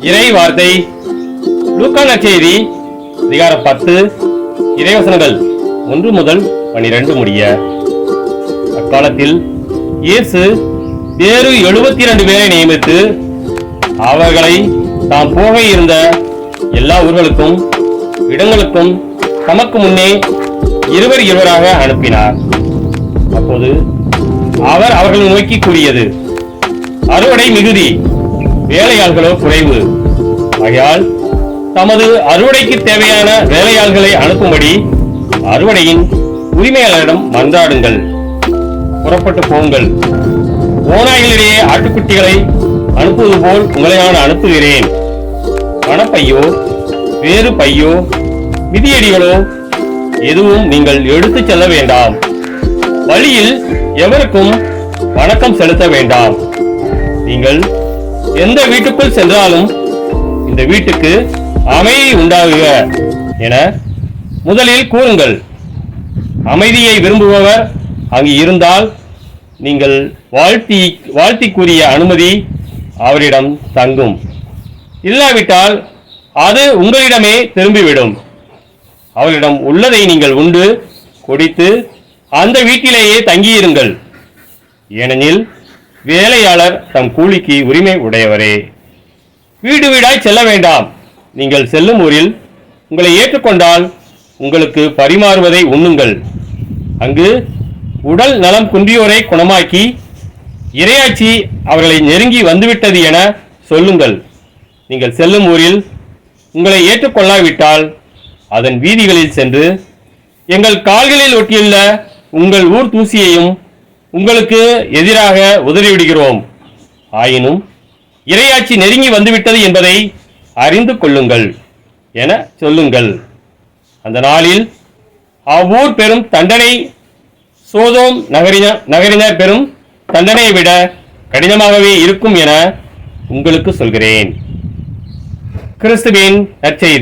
இறை வார்த்தை லூக்கா நற்செய்தி அதிகாரம் 10 இறைவசனங்கள் 1 முதல் 12 முடிய. அக்காலத்தில் இயேசு வேறு 72 பேரை நியமித்து அவர்களை தாம் போக இருந்த எல்லா ஊர்களுக்கும் இடங்களுக்கும் தமக்கு முன்னே இருவராக அனுப்பினார். அப்போது அவர் அவர்களை நோக்கி கூறியது, அறுவடை மிகுதி, வேலையாள்களோ குறைவு. ஆகையால் தமது அறுவடைக்கு தேவையான வேலையாள்களை அனுப்பும்படி அறுவடையின் உரிமையாளரிடம் மன்றாடுங்கள். புறப்பட்டு போங்கள். ஓநாய்களிடையே ஆட்டுக்குட்டிகளை அனுப்புவது போல் உங்களை நான் அனுப்புகிறேன். பணப்பையோ வேறு பையோ மிதியடிகளோ எதுவும் நீங்கள் எடுத்துச் செல்ல வேண்டாம். வழியில் எவருக்கும் வணக்கம் செலுத்த வேண்டாம். நீங்கள் எந்த வீட்டுக்குள் சென்றாலும் இந்த வீட்டுக்கு அமைதி உண்டாகுக என முதலில் கூறுங்கள். அமைதியை விரும்புபவர் அங்கு இருந்தால் நீங்கள் வாழ்த்தி கூறிய அனுமதி அவரிடம் தங்கும். இல்லாவிட்டால் அது உங்களிடமே திரும்பிவிடும். அவரிடம் உள்ளதை நீங்கள் உண்டு குடித்து அந்த வீட்டிலேயே தங்கியிருங்கள். ஏனெனில் வேலையாளர் தம் கூலிக்கு உரிமை உடையவரே. வீடு வீடாய் செல்ல வேண்டாம். நீங்கள் செல்லும் ஊரில் உங்களை ஏற்றுக்கொண்டால் உங்களுக்கு பரிமாறுவதை உண்ணுங்கள். அங்கு உடல் நலம் குன்றியோரை குணமாக்கி இறையாட்சி அவர்களை நெருங்கி வந்துவிட்டது என சொல்லுங்கள். நீங்கள் செல்லும் ஊரில் உங்களை ஏற்றுக்கொள்ளாவிட்டால் அதன் வீதிகளில் சென்று எங்கள் கால்களில் ஒட்டியுள்ள உங்கள் ஊர் தூசியையும் உங்களுக்கு எதிராக உதறிவிடுகிறோம். ஆயினும் இறையாட்சி நெருங்கி வந்துவிட்டது என்பதை அறிந்து கொள்ளுங்கள் என சொல்லுங்கள். அந்த நாளில் அவ்வூர் பெரும் தண்டனை சோதோம் நகரினர் பெரும் தண்டனையை விட கடினமாகவே இருக்கும் என உங்களுக்கு சொல்கிறேன். கிறிஸ்துவின் நற்செய்தி.